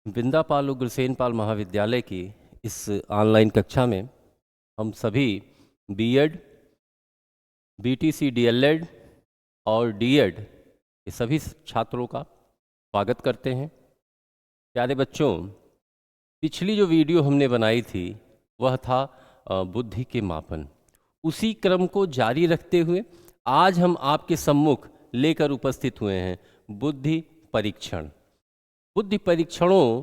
बिंदापाल उग्रसेन पाल महाविद्यालय की इस ऑनलाइन कक्षा में हम सभी बीएड, बीटीसी, डीएलएड और डीएड ये सभी छात्रों का स्वागत करते हैं। प्यारे बच्चों, पिछली जो वीडियो हमने बनाई थी वह था बुद्धि के मापन। उसी क्रम को जारी रखते हुए आज हम आपके सम्मुख लेकर उपस्थित हुए हैं बुद्धि परीक्षण। बुद्धि परीक्षणों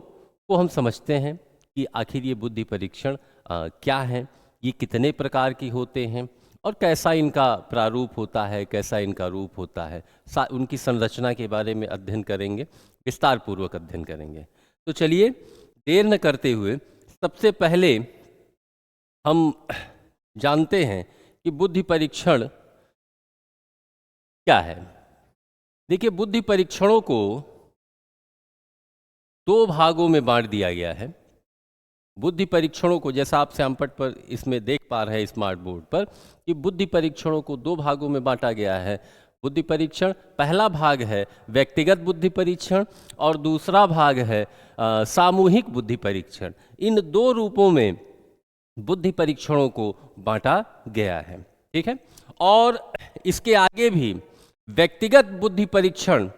को हम समझते हैं कि आखिर ये बुद्धि परीक्षण क्या है, ये कितने प्रकार की होते हैं और कैसा इनका प्रारूप होता है, कैसा इनका रूप होता है, उनकी संरचना के बारे में अध्ययन करेंगे, विस्तार पूर्वक अध्ययन करेंगे। तो चलिए देर न करते हुए सबसे पहले हम जानते हैं कि बुद्धि परीक्षण क्या है। देखिए, बुद्धि परीक्षणों को दो भागों में बांट दिया गया है। बुद्धि परीक्षणों को, जैसा आप श्यामपट्ट पर इसमें देख पा रहे हैं स्मार्ट बोर्ड पर, कि बुद्धि परीक्षणों को दो भागों में बांटा गया है। बुद्धि परीक्षण पहला भाग है व्यक्तिगत बुद्धि परीक्षण और दूसरा भाग है सामूहिक बुद्धि परीक्षण। इन दो रूपों में बुद्धि परीक्षणों को बांटा गया है, ठीक है। और इसके आगे भी व्यक्तिगत बुद्धि परीक्षण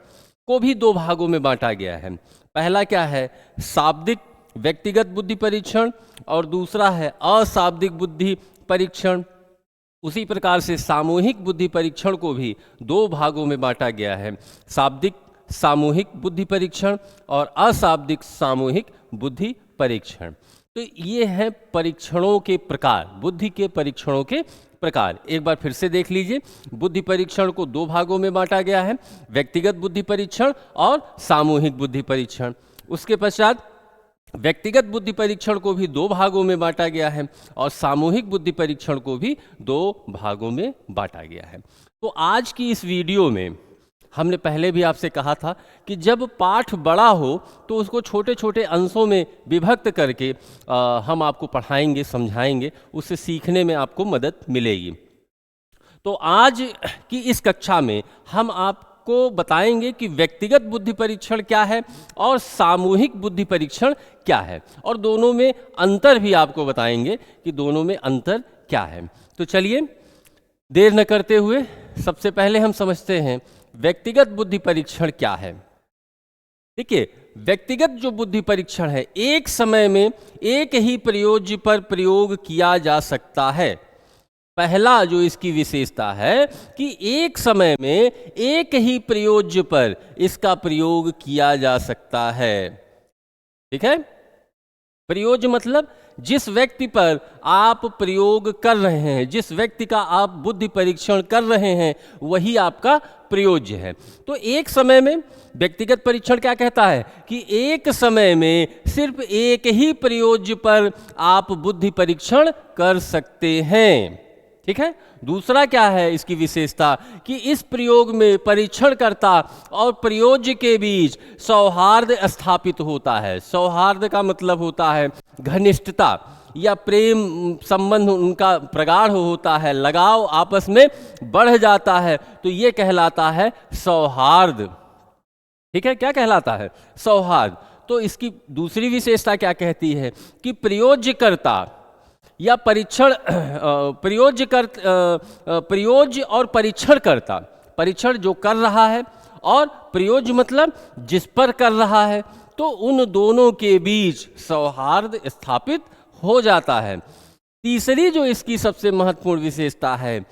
को भी दो भागों में बांटा गया है। पहला क्या है, शाब्दिक व्यक्तिगत बुद्धि परीक्षण और दूसरा है अशाब्दिक बुद्धि परीक्षण। उसी प्रकार से सामूहिक बुद्धि परीक्षण को भी दो भागों में बांटा गया है, शाब्दिक सामूहिक बुद्धि परीक्षण और अशाब्दिक सामूहिक बुद्धि परीक्षण। तो ये हैं परीक्षणों के प्रकार, बुद्धि के परीक्षणों के प्रकार। एक बार फिर से देख लीजिए, बुद्धि परीक्षण को दो भागों में बांटा गया है, व्यक्तिगत बुद्धि परीक्षण और सामूहिक बुद्धि परीक्षण। उसके पश्चात व्यक्तिगत बुद्धि परीक्षण को भी दो भागों में बांटा गया है और सामूहिक बुद्धि परीक्षण को भी दो भागों में बांटा गया है। तो आज की इस वीडियो में हमने पहले भी आपसे कहा था कि जब पाठ बड़ा हो तो उसको छोटे छोटे अंशों में विभक्त करके हम आपको पढ़ाएंगे, समझाएंगे, उससे सीखने में आपको मदद मिलेगी। तो आज की इस कक्षा में हम आपको बताएंगे कि व्यक्तिगत बुद्धि परीक्षण क्या है और सामूहिक बुद्धि परीक्षण क्या है, और दोनों में अंतर भी आपको बताएंगे कि दोनों में अंतर क्या है। तो चलिए देर न करते हुए सबसे पहले हम समझते हैं व्यक्तिगत बुद्धि परीक्षण क्या है। देखिए, व्यक्तिगत जो बुद्धि परीक्षण है, एक समय में एक ही प्रयोज्य पर प्रयोग किया जा सकता है। पहला जो इसकी विशेषता है कि एक समय में एक ही प्रयोज्य पर इसका प्रयोग किया जा सकता है, ठीक है। प्रयोज्य मतलब जिस व्यक्ति पर आप प्रयोग कर रहे हैं, जिस व्यक्ति का आप बुद्धि परीक्षण कर रहे हैं, वही आपका प्रयोज्य है। तो एक समय में व्यक्तिगत परीक्षण क्या कहता है कि एक समय में सिर्फ एक ही प्रयोज्य पर आप बुद्धि परीक्षण कर सकते हैं, ठीक है। दूसरा क्या है इसकी विशेषता कि इस प्रयोग में परीक्षणकर्ता और प्रयोज्य के बीच सौहार्द स्थापित होता है। सौहार्द का मतलब होता है घनिष्ठता या प्रेम संबंध उनका प्रगाढ़ होता है, लगाव आपस में बढ़ जाता है, तो ये कहलाता है सौहार्द, ठीक है। क्या कहलाता है? सौहार्द। तो इसकी दूसरी विशेषता क्या कहती है कि प्रयोज्यकर्ता या प्रयोज्य और परीक्षणकर्ता, परीक्षण जो कर रहा है और प्रयोज्य मतलब जिस पर कर रहा है, तो उन दोनों के बीच सौहार्द स्थापित हो जाता है। तीसरी जो इसकी सबसे महत्वपूर्ण विशेषता है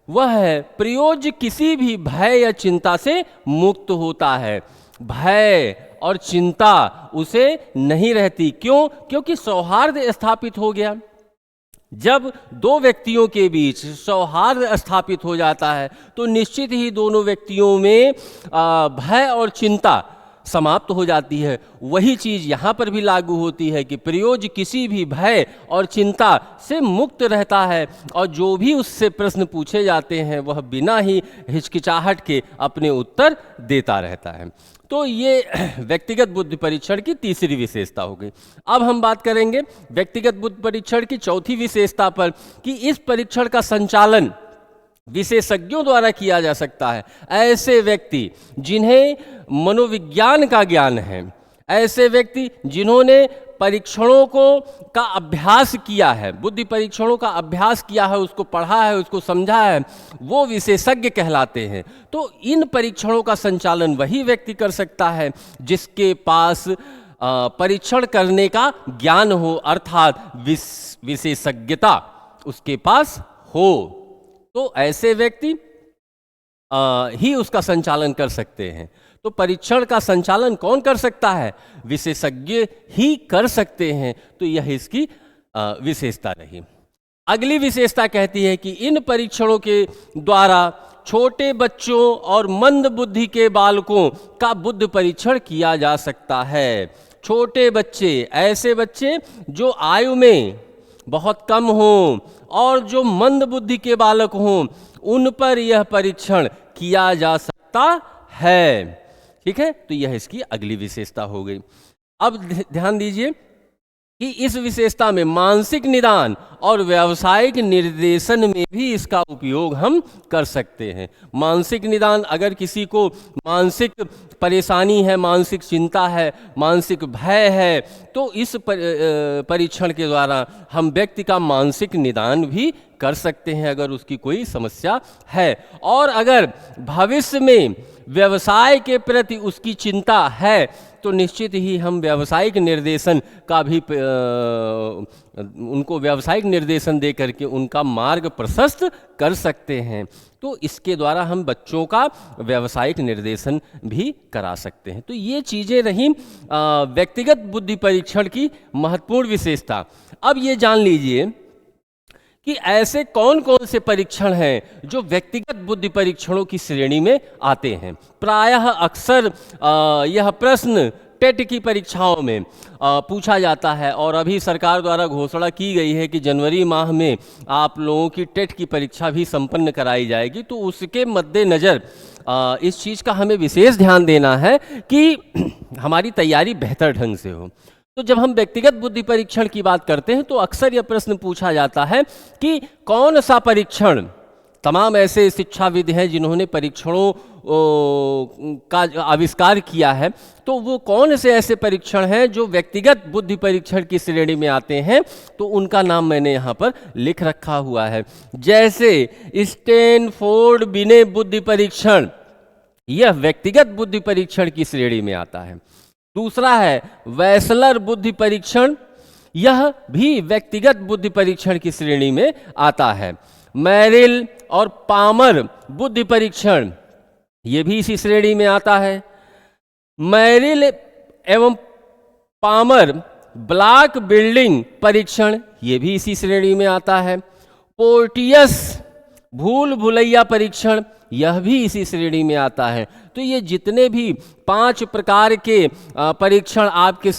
वह है प्रयोज्य किसी भी भय या चिंता से मुक्त होता है। भय और चिंता उसे नहीं रहती। क्यों? क्योंकि सौहार्द स्थापित हो गया। जब दो व्यक्तियों के बीच सौहार्द स्थापित हो जाता है तो निश्चित ही दोनों व्यक्तियों में भय और चिंता समाप्त हो जाती है। वही चीज़ यहाँ पर भी लागू होती है कि प्रयोज्य किसी भी भय और चिंता से मुक्त रहता है और जो भी उससे प्रश्न पूछे जाते हैं वह बिना ही हिचकिचाहट के अपने उत्तर देता रहता है। तो ये व्यक्तिगत बुद्धि परीक्षण की तीसरी विशेषता हो गई। अब हम बात करेंगे व्यक्तिगत बुद्धि परीक्षण की चौथी विशेषता पर कि इस परीक्षण का संचालन विशेषज्ञों द्वारा किया जा सकता है। ऐसे व्यक्ति जिन्हें मनोविज्ञान का ज्ञान है, ऐसे व्यक्ति जिन्होंने परीक्षणों को का अभ्यास किया है, बुद्धि परीक्षणों का अभ्यास किया है, उसको पढ़ा है, उसको समझा है, वो विशेषज्ञ कहलाते हैं। तो इन परीक्षणों का संचालन वही व्यक्ति कर सकता है जिसके पास परीक्षण करने का ज्ञान हो, अर्थात विशेषज्ञता उसके पास हो। तो ऐसे व्यक्ति ही उसका संचालन कर सकते हैं। तो परीक्षण का संचालन कौन कर सकता है? विशेषज्ञ ही कर सकते हैं। तो यह इसकी विशेषता रही। अगली विशेषता कहती है कि इन परीक्षणों के द्वारा छोटे बच्चों और मंद बुद्धि के बालकों का बुद्धि परीक्षण किया जा सकता है। छोटे बच्चे, ऐसे बच्चे जो आयु में बहुत कम हों और जो मंद बुद्धि के बालक हों, उन पर यह परीक्षण किया जा सकता है। ठीक है, तो यह इसकी अगली विशेषता हो गई। अब ध्यान दीजिए कि इस विशेषता में मानसिक निदान और व्यावसायिक निर्देशन में भी इसका उपयोग हम कर सकते हैं। मानसिक निदान, अगर किसी को मानसिक परेशानी है, मानसिक चिंता है, मानसिक भय है, तो इस परीक्षण के द्वारा हम व्यक्ति का मानसिक निदान भी कर सकते हैं अगर उसकी कोई समस्या है। और अगर भविष्य में व्यवसाय के प्रति उसकी चिंता है तो निश्चित ही हम व्यावसायिक निर्देशन का भी उनको व्यावसायिक निर्देशन दे करके उनका मार्ग प्रशस्त कर सकते हैं। तो इसके द्वारा हम बच्चों का व्यावसायिक निर्देशन भी करा सकते हैं। तो ये चीज़ें रहीं व्यक्तिगत बुद्धि परीक्षण की महत्वपूर्ण विशेषता। अब ये जान लीजिए कि ऐसे कौन कौन से परीक्षण हैं जो व्यक्तिगत बुद्धि परीक्षणों की श्रेणी में आते हैं। प्रायः अक्सर यह प्रश्न टेट की परीक्षाओं में पूछा जाता है और अभी सरकार द्वारा घोषणा की गई है कि जनवरी माह में आप लोगों की टेट की परीक्षा भी संपन्न कराई जाएगी। तो उसके मद्देनज़र इस चीज़ का हमें विशेष ध्यान देना है कि हमारी तैयारी बेहतर ढंग से हो। तो जब हम व्यक्तिगत बुद्धि परीक्षण की बात करते हैं तो अक्सर यह प्रश्न पूछा जाता है कि कौन सा परीक्षण, तमाम ऐसे शिक्षाविद हैं जिन्होंने परीक्षणों का आविष्कार किया है, तो वो कौन से ऐसे परीक्षण हैं जो व्यक्तिगत बुद्धि परीक्षण की श्रेणी में आते हैं। तो उनका नाम मैंने यहाँ पर लिख रखा हुआ है। जैसे स्टैनफोर्ड बिने बुद्धि परीक्षण, यह व्यक्तिगत बुद्धि परीक्षण की श्रेणी में आता है। दूसरा है वेसलर बुद्धि परीक्षण, यह भी व्यक्तिगत बुद्धि परीक्षण की श्रेणी में आता है। मैरिल और पामर बुद्धि परीक्षण, यह भी इसी श्रेणी में आता है। मैरिल एवं पामर ब्लॉक बिल्डिंग परीक्षण, यह भी इसी श्रेणी में आता है। पोर्टियस भूल भुलैया परीक्षण, यह भी इसी श्रेणी में आता है। तो ये जितने भी 5 प्रकार के परीक्षण आपके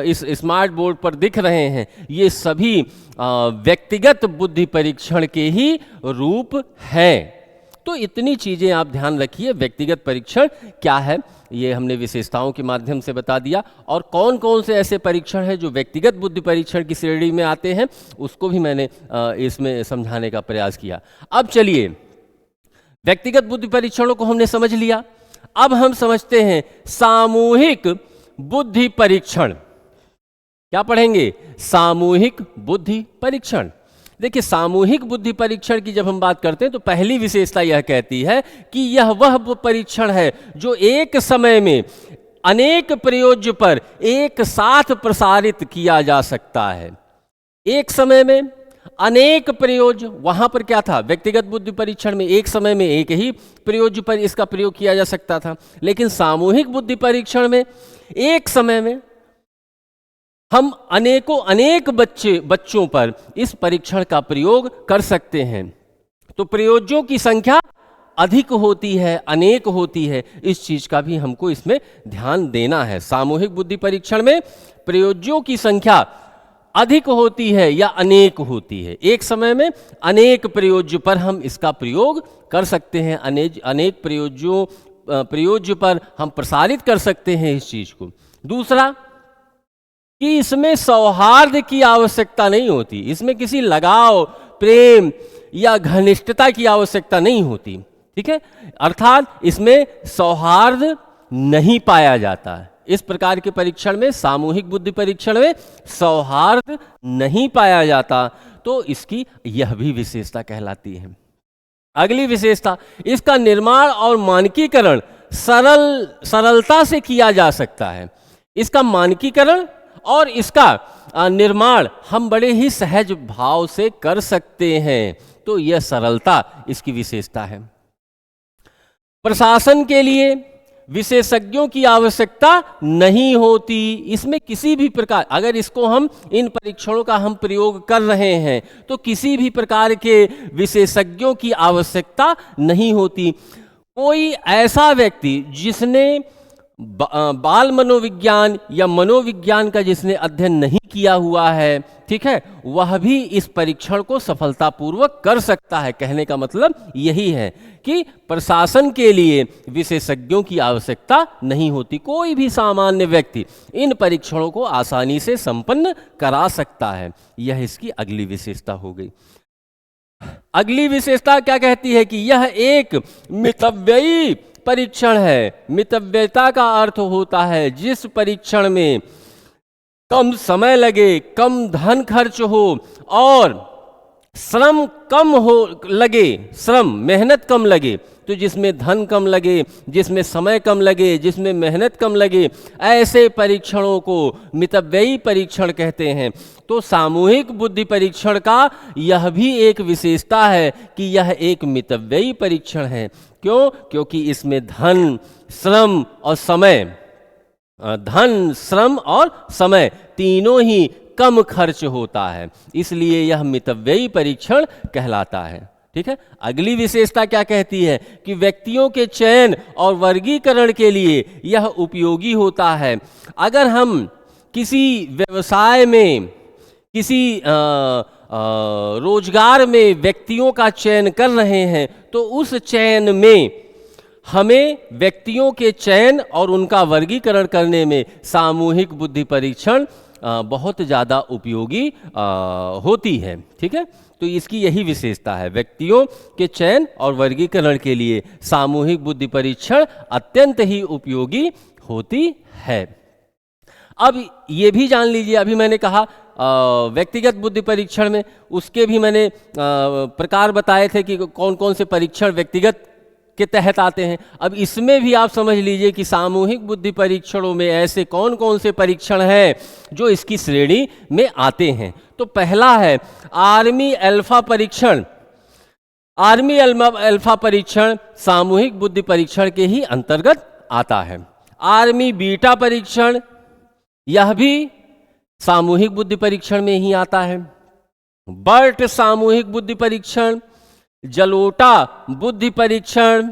इस स्मार्ट बोर्ड पर दिख रहे हैं, ये सभी व्यक्तिगत बुद्धि परीक्षण के ही रूप हैं। तो इतनी चीज़ें आप ध्यान रखिए। व्यक्तिगत परीक्षण क्या है ये हमने विशेषताओं के माध्यम से बता दिया, और कौन कौन से ऐसे परीक्षण हैं जो व्यक्तिगत बुद्धि परीक्षण की श्रेणी में आते हैं उसको भी मैंने इसमें समझाने का प्रयास किया। अब चलिए, व्यक्तिगत बुद्धि परीक्षणों को हमने समझ लिया। अब हम समझते हैं सामूहिक बुद्धि परीक्षण। क्या पढ़ेंगे? सामूहिक बुद्धि परीक्षण। देखिए, सामूहिक बुद्धि परीक्षण की जब हम बात करते हैं तो पहली विशेषता यह कहती है कि यह वह परीक्षण है जो एक समय में अनेक प्रयोज्य पर एक साथ प्रसारित किया जा सकता है। एक समय में अनेक प्रयोज्य, वहां पर क्या था? व्यक्तिगत बुद्धि परीक्षण में एक समय में एक ही प्रयोज्य पर इसका प्रयोग किया जा सकता था, लेकिन सामूहिक बुद्धि परीक्षण में एक समय में हम अनेक बच्चों पर इस परीक्षण का प्रयोग कर सकते हैं। तो प्रयोज्यों की संख्या अधिक होती है, अनेक होती है, इस चीज का भी हमको इसमें ध्यान देना है। सामूहिक बुद्धि परीक्षण में प्रयोज्यों की संख्या अधिक होती है या अनेक होती है। एक समय में अनेक प्रयोज्य पर हम इसका प्रयोग कर सकते हैं, अनेक प्रयोज्य पर हम प्रसारित कर सकते हैं इस चीज को। दूसरा कि इसमें सौहार्द की आवश्यकता नहीं होती, इसमें किसी लगाव, प्रेम या घनिष्ठता की आवश्यकता नहीं होती। ठीक है, अर्थात इसमें सौहार्द नहीं पाया जाता है। इस प्रकार के परीक्षण में, सामूहिक बुद्धि परीक्षण में सौहार्द नहीं पाया जाता, तो इसकी यह भी विशेषता कहलाती है। अगली विशेषता, इसका निर्माण और मानकीकरण सरलता से किया जा सकता है। इसका मानकीकरण और इसका निर्माण हम बड़े ही सहज भाव से कर सकते हैं, तो यह सरलता इसकी विशेषता है। प्रशासन के लिए विशेषज्ञों की आवश्यकता नहीं होती। इसमें किसी भी प्रकार, अगर इसको हम इन परीक्षणों का हम प्रयोग कर रहे हैं तो किसी भी प्रकार के विशेषज्ञों की आवश्यकता नहीं होती। कोई ऐसा व्यक्ति जिसने बाल मनोविज्ञान या मनोविज्ञान का जिसने अध्ययन नहीं किया हुआ है, ठीक है, वह भी इस परीक्षण को सफलतापूर्वक कर सकता है। कहने का मतलब यही है कि प्रशासन के लिए विशेषज्ञों की आवश्यकता नहीं होती। कोई भी सामान्य व्यक्ति इन परीक्षणों को आसानी से संपन्न करा सकता है। यह इसकी अगली विशेषता हो गई। अगली विशेषता क्या कहती है कि यह एक मितव्ययी परीक्षण है। मितव्ययता का अर्थ होता है जिस परीक्षण में कम समय लगे, कम धन खर्च हो और श्रम कम हो लगे, मेहनत कम लगे। तो जिसमें धन कम लगे, जिसमें समय कम लगे, जिसमें मेहनत कम लगे, ऐसे परीक्षणों को मितव्ययी परीक्षण कहते हैं। तो सामूहिक बुद्धि परीक्षण का यह भी एक विशेषता है कि यह एक मितव्ययी परीक्षण है। क्यों? क्योंकि इसमें धन, श्रम और समय तीनों ही कम खर्च होता है, इसलिए यह मितव्ययी परीक्षण कहलाता है। ठीक है। अगली विशेषता क्या कहती है कि व्यक्तियों के चयन और वर्गीकरण के लिए यह उपयोगी होता है। अगर हम किसी व्यवसाय में, किसी रोजगार में व्यक्तियों का चयन कर रहे हैं तो उस चयन में हमें व्यक्तियों के चयन और उनका वर्गीकरण करने में सामूहिक बुद्धि परीक्षण बहुत ज़्यादा उपयोगी होती है। ठीक है, तो इसकी यही विशेषता है, व्यक्तियों के चयन और वर्गीकरण के लिए सामूहिक बुद्धि परीक्षण अत्यंत ही उपयोगी होती है। अब ये भी जान लीजिए, अभी मैंने कहा व्यक्तिगत बुद्धि परीक्षण में उसके भी मैंने प्रकार बताए थे कि कौन कौन से परीक्षण व्यक्तिगत के तहत आते हैं। अब इसमें भी आप समझ लीजिए कि सामूहिक बुद्धि परीक्षणों में ऐसे कौन कौन से परीक्षण हैं जो इसकी श्रेणी में आते हैं। तो पहला है आर्मी अल्फा परीक्षण। आर्मी अल्फा परीक्षण सामूहिक बुद्धि परीक्षण के ही अंतर्गत आता है। आर्मी बीटा परीक्षण, यह भी सामूहिक बुद्धि परीक्षण में ही आता है। बर्ट सामूहिक बुद्धि परीक्षण, जलोटा बुद्धि परीक्षण,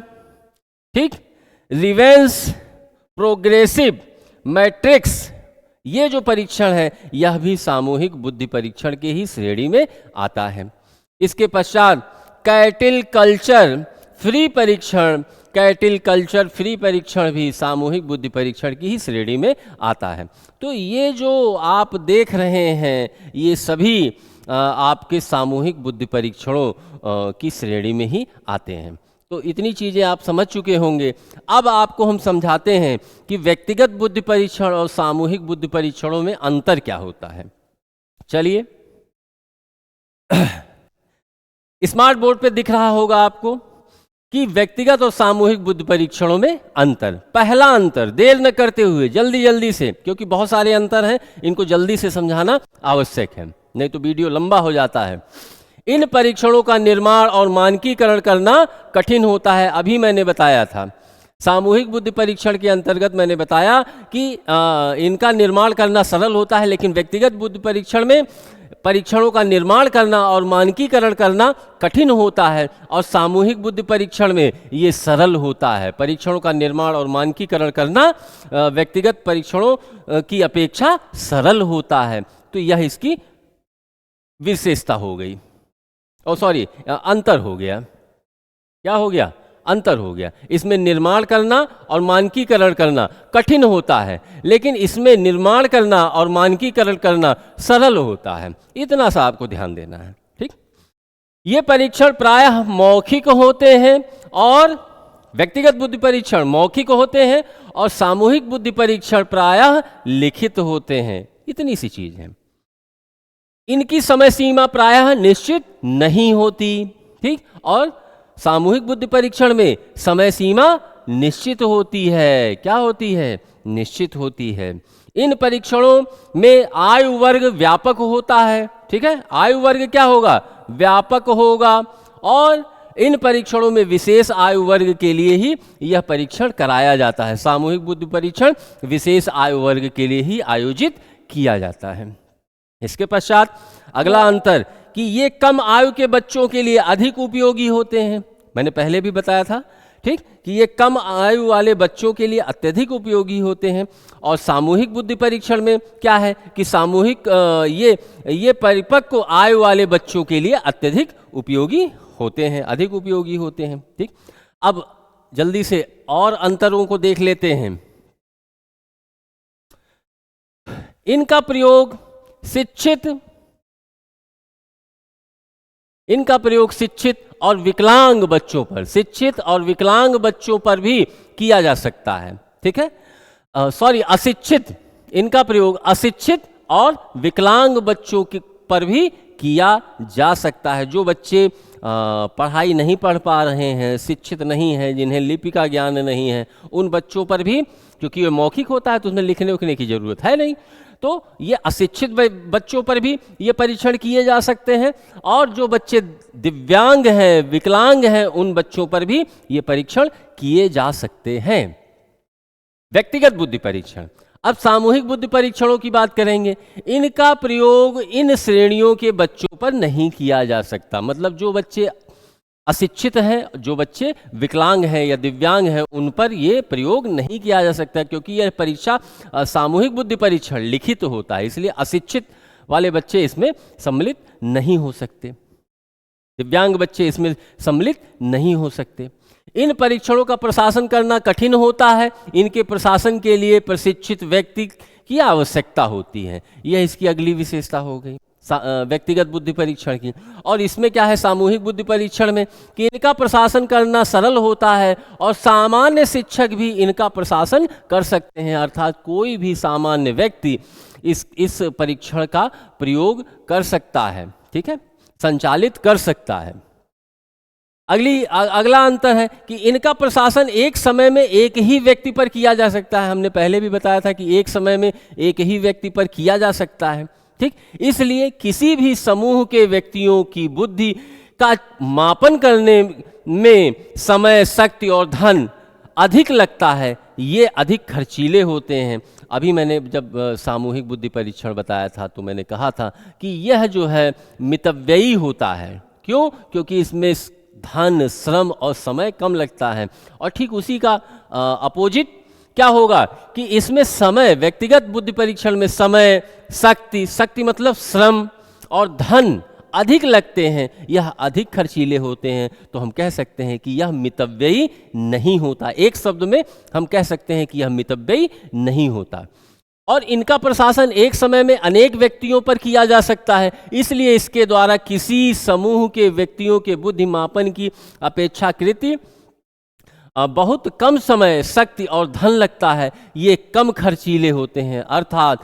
ठीक, रिवेंस, प्रोग्रेसिव मैट्रिक्स, ये जो परीक्षण है यह भी सामूहिक बुद्धि परीक्षण के ही श्रेणी में आता है। इसके पश्चात कैटिल कल्चर फ्री परीक्षण, कैटिल कल्चर फ्री परीक्षण भी सामूहिक बुद्धि परीक्षण की ही श्रेणी में आता है। तो ये जो आप देख रहे हैं ये सभी आपके सामूहिक बुद्धि परीक्षणों की श्रेणी में ही आते हैं। तो इतनी चीज़ें आप समझ चुके होंगे। अब आपको हम समझाते हैं कि व्यक्तिगत बुद्धि परीक्षण और सामूहिक बुद्धि परीक्षणों में अंतर क्या होता है। चलिए, स्मार्ट बोर्ड पे दिख रहा होगा आपको कि व्यक्तिगत और सामूहिक बुद्धि परीक्षणों में अंतर। पहला अंतर, देर न करते हुए जल्दी से, क्योंकि बहुत सारे अंतर हैं, इनको जल्दी से समझाना आवश्यक है, नहीं तो वीडियो लंबा हो जाता है। इन परीक्षणों का निर्माण और मानकीकरण करना कठिन होता है। अभी मैंने बताया था, सामूहिक बुद्धि परीक्षण के अंतर्गत मैंने बताया कि इनका निर्माण करना सरल होता है, लेकिन व्यक्तिगत बुद्धि परीक्षण में परीक्षणों का निर्माण करना और मानकीकरण करना कठिन होता है, और सामूहिक बुद्धि परीक्षण में ये सरल होता है। परीक्षणों का निर्माण और मानकीकरण करना व्यक्तिगत परीक्षणों की अपेक्षा सरल होता है। तो यह इसकी विशेषता हो गई, अंतर हो गया। क्या हो गया? अंतर हो गया। इसमें निर्माण करना और मानकीकरण करना कठिन होता है, लेकिन इसमें निर्माण करना और मानकीकरण करना सरल होता है। इतना सा आपको ध्यान देना है। ठीक, ये परीक्षण प्रायः मौखिक होते हैं और व्यक्तिगत बुद्धि परीक्षण मौखिक होते हैं और सामूहिक बुद्धि परीक्षण प्रायः लिखित होते हैं। इतनी सी चीज है। इनकी समय सीमा प्रायः निश्चित नहीं होती, ठीक, और सामूहिक बुद्धि परीक्षण में समय सीमा निश्चित होती है। क्या होती है? निश्चित होती है। इन परीक्षणों में आयु वर्ग व्यापक होता है, ठीक है, आयु वर्ग क्या होगा? व्यापक होगा, और इन परीक्षणों में विशेष आयु वर्ग के लिए ही यह परीक्षण कराया जाता है। सामूहिक बुद्धि परीक्षण विशेष आयु वर्ग के लिए ही आयोजित किया जाता है। इसके पश्चात अगला अंतर कि ये कम आयु के बच्चों के लिए अधिक उपयोगी होते हैं। मैंने पहले भी बताया था, ठीक, कि ये कम आयु वाले बच्चों के लिए अत्यधिक उपयोगी होते हैं। और सामूहिक बुद्धि परीक्षण में क्या है कि सामूहिक ये परिपक्व आयु वाले बच्चों के लिए अत्यधिक उपयोगी होते हैं, अधिक उपयोगी होते हैं, ठीक। अब जल्दी से और अंतरों को देख लेते हैं। इनका प्रयोग शिक्षित और विकलांग बच्चों पर, शिक्षित और विकलांग बच्चों पर भी किया जा सकता है, ठीक है, अशिक्षित, इनका प्रयोग अशिक्षित और विकलांग बच्चों पर भी किया जा सकता है। जो बच्चे पढ़ाई नहीं पढ़ पा रहे हैं, शिक्षित नहीं हैं, जिन्हें लिपि का ज्ञान नहीं है, उन बच्चों पर भी, क्योंकि ये मौखिक होता है तो उसमें लिखने उखने की जरूरत है नहीं, तो ये अशिक्षित बच्चों पर भी ये परीक्षण किए जा सकते हैं। और जो बच्चे दिव्यांग हैं, विकलांग हैं, उन बच्चों पर भी ये परीक्षण किए जा सकते हैं। व्यक्तिगत बुद्धि परीक्षण। अब सामूहिक बुद्धि परीक्षणों की बात करेंगे। इनका प्रयोग इन श्रेणियों के बच्चों पर नहीं किया जा सकता। मतलब जो बच्चे अशिक्षित हैं, जो बच्चे विकलांग हैं या दिव्यांग हैं, उन पर ये प्रयोग नहीं किया जा सकता, क्योंकि यह परीक्षा सामूहिक बुद्धि परीक्षण लिखित होता है, इसलिए अशिक्षित वाले बच्चे इसमें सम्मिलित नहीं हो सकते, दिव्यांग बच्चे इसमें सम्मिलित नहीं हो सकते। इन परीक्षणों का प्रशासन करना कठिन होता है। इनके प्रशासन के लिए प्रशिक्षित व्यक्ति की आवश्यकता होती है। यह इसकी अगली विशेषता हो गई व्यक्तिगत बुद्धि परीक्षण की। और इसमें क्या है सामूहिक बुद्धि परीक्षण में कि इनका प्रशासन करना सरल होता है और सामान्य शिक्षक भी इनका प्रशासन कर सकते हैं, अर्थात कोई भी सामान्य व्यक्ति इस परीक्षण का प्रयोग कर सकता है, ठीक है, संचालित कर सकता है। अगला अंतर है कि इनका प्रशासन एक समय में एक ही व्यक्ति पर किया जा सकता है। हमने पहले भी बताया था कि एक समय में एक ही व्यक्ति पर किया जा सकता है, ठीक। इसलिए किसी भी समूह के व्यक्तियों की बुद्धि का मापन करने में समय, शक्ति और धन अधिक लगता है, ये अधिक खर्चीले होते हैं। अभी मैंने जब सामूहिक बुद्धि परीक्षण बताया था तो मैंने कहा था कि यह जो है मितव्ययी होता है। क्यों? क्योंकि इसमें धन, श्रम और समय कम लगता है। और ठीक उसी का अपोजिट क्या होगा कि इसमें समय, व्यक्तिगत बुद्धि परीक्षण में समय, शक्ति मतलब श्रम और धन अधिक लगते हैं, यह अधिक खर्चीले होते हैं। तो हम कह सकते हैं कि यह मितव्ययी नहीं होता। एक शब्द में हम कह सकते हैं कि यह मितव्ययी नहीं होता। और इनका प्रशासन एक समय में अनेक व्यक्तियों पर किया जा सकता है, इसलिए इसके द्वारा किसी समूह के व्यक्तियों के बुद्धि मापन की अपेक्षाकृत बहुत कम समय, शक्ति और धन लगता है। ये कम खर्चीले होते हैं, अर्थात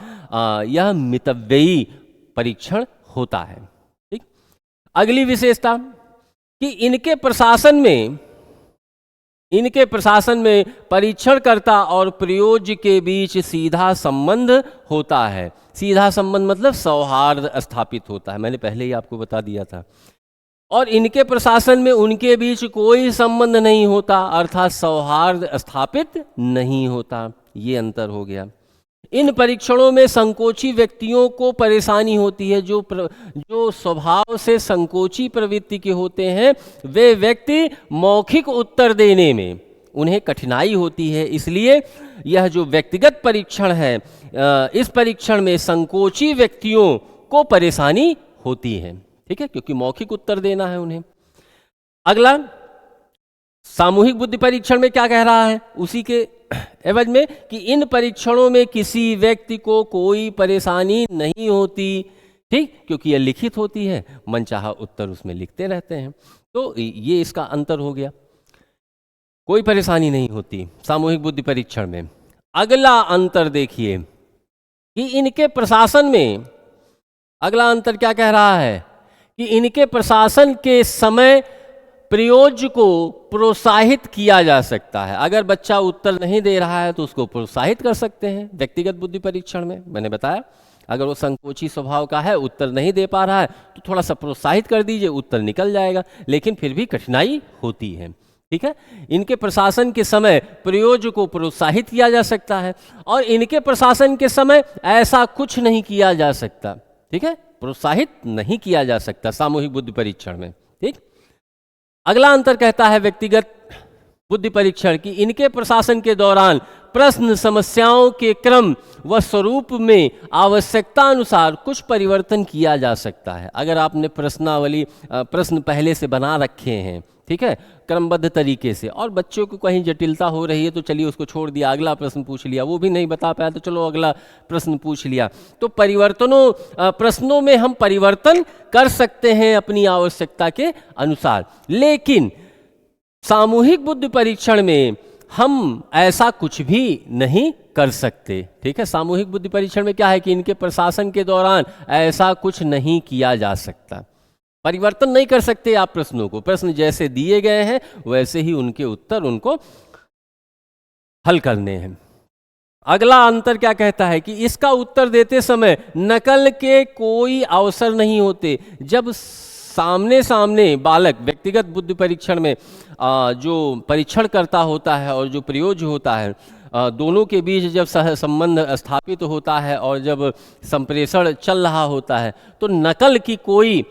यह मितव्ययी परीक्षण होता है, ठीक। अगली विशेषता कि इनके प्रशासन में परीक्षणकर्ता और प्रयोज्य के बीच सीधा संबंध होता है। सीधा संबंध मतलब सौहार्द स्थापित होता है, मैंने पहले ही आपको बता दिया था। और इनके प्रशासन में उनके बीच कोई संबंध नहीं होता, अर्थात सौहार्द स्थापित नहीं होता। ये अंतर हो गया। इन परीक्षणों में संकोची व्यक्तियों को परेशानी होती है। जो स्वभाव से संकोची प्रवृत्ति के होते हैं, वे व्यक्ति मौखिक उत्तर देने में उन्हें कठिनाई होती है। इसलिए यह जो व्यक्तिगत परीक्षण है, इस परीक्षण में संकोची व्यक्तियों को परेशानी होती है, ठीक है, क्योंकि मौखिक उत्तर देना है उन्हें। अगला सामूहिक बुद्धि परीक्षण में क्या कह रहा है उसी के एवज में कि इन परीक्षणों में किसी व्यक्ति को कोई परेशानी नहीं होती, ठीक, क्योंकि यह लिखित होती है, मनचाहा उत्तर उसमें लिखते रहते हैं। तो ये इसका अंतर हो गया। कोई परेशानी नहीं होती सामूहिक बुद्धि परीक्षण में। अगला अंतर देखिए कि इनके प्रशासन में, अगला अंतर क्या कह रहा है कि इनके प्रशासन के समय प्रयोज्य को प्रोत्साहित किया जा सकता है। अगर बच्चा उत्तर नहीं दे रहा है तो उसको प्रोत्साहित कर सकते हैं व्यक्तिगत बुद्धि परीक्षण में। मैंने बताया अगर वो संकोची स्वभाव का है, उत्तर नहीं दे पा रहा है, तो थोड़ा सा प्रोत्साहित कर दीजिए, उत्तर निकल जाएगा, लेकिन फिर भी कठिनाई होती है। ठीक है, इनके प्रशासन के समय प्रयोज्य को प्रोत्साहित किया जा सकता है और इनके प्रशासन के समय ऐसा कुछ नहीं किया जा सकता। ठीक है, प्रोत्साहित नहीं किया जा सकता सामूहिक बुद्धि परीक्षण में। ठीक, अगला अंतर कहता है व्यक्तिगत बुद्धि परीक्षण की इनके प्रशासन के दौरान प्रश्न समस्याओं के क्रम व स्वरूप में आवश्यकता अनुसार कुछ परिवर्तन किया जा सकता है। अगर आपने प्रश्न पहले से बना रखे हैं, ठीक है, क्रमबद्ध तरीके से, और बच्चों को कहीं जटिलता हो रही है तो चलिए उसको छोड़ दिया, अगला प्रश्न पूछ लिया, वो भी नहीं बता पाया तो चलो अगला प्रश्न पूछ लिया। तो प्रश्नों में हम परिवर्तन कर सकते हैं अपनी आवश्यकता के अनुसार, लेकिन सामूहिक बुद्धि परीक्षण में हम ऐसा कुछ भी नहीं कर सकते। ठीक है, सामूहिक बुद्धि परीक्षण में क्या है कि इनके प्रशासन के दौरान ऐसा कुछ नहीं किया जा सकता, परिवर्तन नहीं कर सकते आप प्रश्नों को। प्रश्न जैसे दिए गए हैं वैसे ही उनके उत्तर उनको हल करने हैं। अगला अंतर क्या कहता है कि इसका उत्तर देते समय नकल के कोई अवसर नहीं होते। जब सामने सामने बालक व्यक्तिगत बुद्धि परीक्षण में जो परीक्षण करता होता है और जो प्रयोज्य होता है, दोनों के बीच जब संबंध स्थापित होता है और जब संप्रेषण चल रहा होता है तो नकल की कोई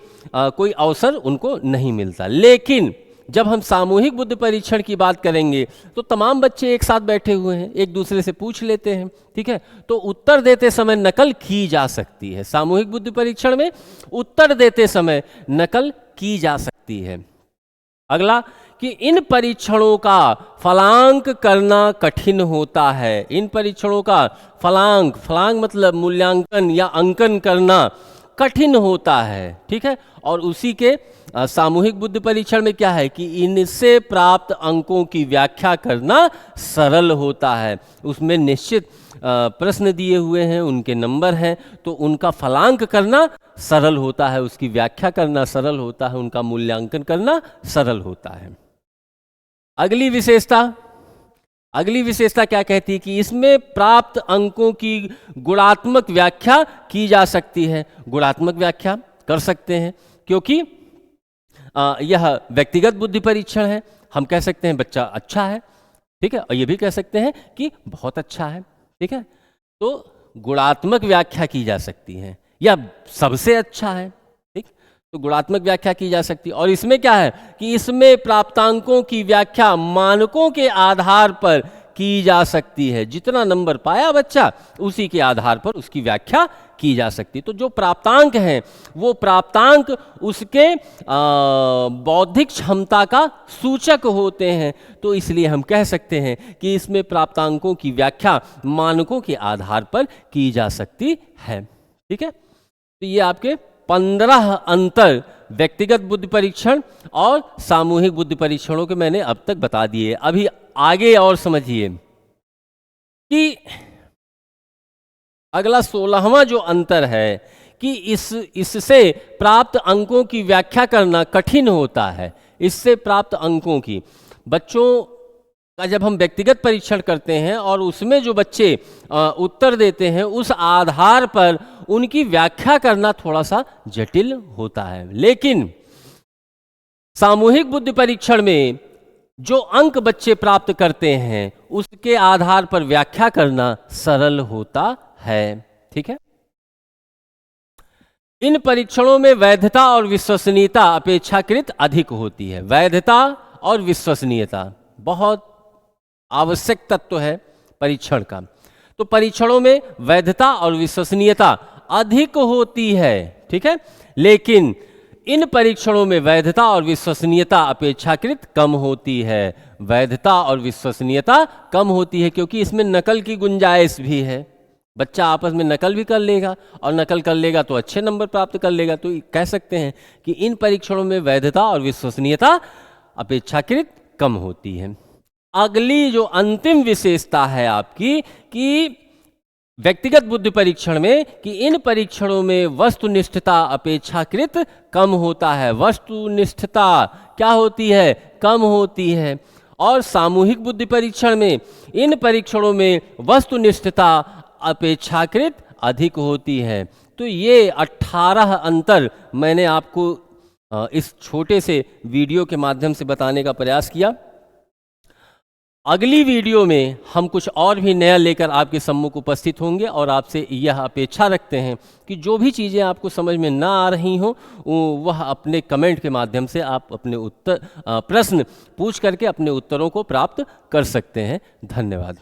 अवसर उनको नहीं मिलता। लेकिन जब हम सामूहिक बुद्धि परीक्षण की बात करेंगे तो तमाम बच्चे एक साथ बैठे हुए हैं, एक दूसरे से पूछ लेते हैं, ठीक है, तो उत्तर देते समय नकल की जा सकती है। सामूहिक बुद्धि परीक्षण में उत्तर देते समय नकल की जा सकती है। अगला कि इन परीक्षणों का फलांक करना कठिन होता है। इन परीक्षणों का फलांक मतलब मूल्यांकन या अंकन करना कठिन होता है। ठीक है, और उसी के सामूहिक बुद्धि परीक्षण में क्या है कि इनसे प्राप्त अंकों की व्याख्या करना सरल होता है। उसमें निश्चित प्रश्न दिए हुए हैं, उनके नंबर हैं, तो उनका फलांक करना सरल होता है, उसकी व्याख्या करना सरल होता है, उनका मूल्यांकन करना सरल होता है। अगली विशेषता क्या कहती है कि इसमें प्राप्त अंकों की गुणात्मक व्याख्या की जा सकती है। गुणात्मक व्याख्या कर सकते हैं क्योंकि यह व्यक्तिगत बुद्धि परीक्षण है। हम कह सकते हैं बच्चा अच्छा है, ठीक है, और ये भी कह सकते हैं कि बहुत अच्छा है। ठीक है, तो गुणात्मक व्याख्या की जा सकती है, या सबसे अच्छा है, ठीक, तो गुणात्मक व्याख्या की जा सकती है। और इसमें क्या है कि इसमें प्राप्तांकों की व्याख्या मानकों के आधार पर की जा सकती है। जितना नंबर पाया बच्चा उसी के आधार पर उसकी व्याख्या की जा सकती है। तो जो प्राप्तांक हैं वो प्राप्तांक उसके बौद्धिक क्षमता का सूचक होते हैं। तो इसलिए हम कह सकते हैं कि इसमें प्राप्तांकों की व्याख्या मानकों के आधार पर की जा सकती है। ठीक है, तो ये आपके 15 अंतर व्यक्तिगत बुद्धि परीक्षण और सामूहिक बुद्धि परीक्षणों के मैंने अब तक बता दिए। अभी आगे और समझिए कि अगला 16वां जो अंतर है कि इससे प्राप्त अंकों की व्याख्या करना कठिन होता है। इससे प्राप्त अंकों की, बच्चों का जब हम व्यक्तिगत परीक्षण करते हैं और उसमें जो बच्चे उत्तर देते हैं उस आधार पर उनकी व्याख्या करना थोड़ा सा जटिल होता है। लेकिन सामूहिक बुद्धि परीक्षण में जो अंक बच्चे प्राप्त करते हैं उसके आधार पर व्याख्या करना सरल होता है। ठीक है, इन परीक्षणों में वैधता और विश्वसनीयता अपेक्षाकृत अधिक होती है। वैधता और विश्वसनीयता बहुत आवश्यक तत्व है परीक्षण का। तो परीक्षणों में वैधता और विश्वसनीयता अधिक होती है। ठीक है, लेकिन इन परीक्षणों में वैधता और विश्वसनीयता अपेक्षाकृत कम होती है। वैधता और विश्वसनीयता कम होती है क्योंकि इसमें नकल की गुंजाइश भी है। बच्चा आपस में नकल भी कर लेगा और नकल कर लेगा तो अच्छे नंबर प्राप्त कर लेगा। तो कह सकते हैं कि इन परीक्षणों में वैधता और विश्वसनीयता अपेक्षाकृत कम होती है। अगली जो अंतिम विशेषता है आपकी कि व्यक्तिगत बुद्धि परीक्षण में कि इन परीक्षणों में वस्तुनिष्ठता अपेक्षाकृत कम होता है। वस्तुनिष्ठता क्या होती है? कम होती है। और सामूहिक बुद्धि परीक्षण में इन परीक्षणों में वस्तुनिष्ठता अपेक्षाकृत अधिक होती है। तो ये 18 अंतर मैंने आपको इस छोटे से वीडियो के माध्यम से बताने का प्रयास किया। अगली वीडियो में हम कुछ और भी नया लेकर आपके सम्मुख उपस्थित होंगे और आपसे यह अपेक्षा रखते हैं कि जो भी चीज़ें आपको समझ में ना आ रही हों वह अपने कमेंट के माध्यम से आप अपने प्रश्न पूछ करके अपने उत्तरों को प्राप्त कर सकते हैं। धन्यवाद।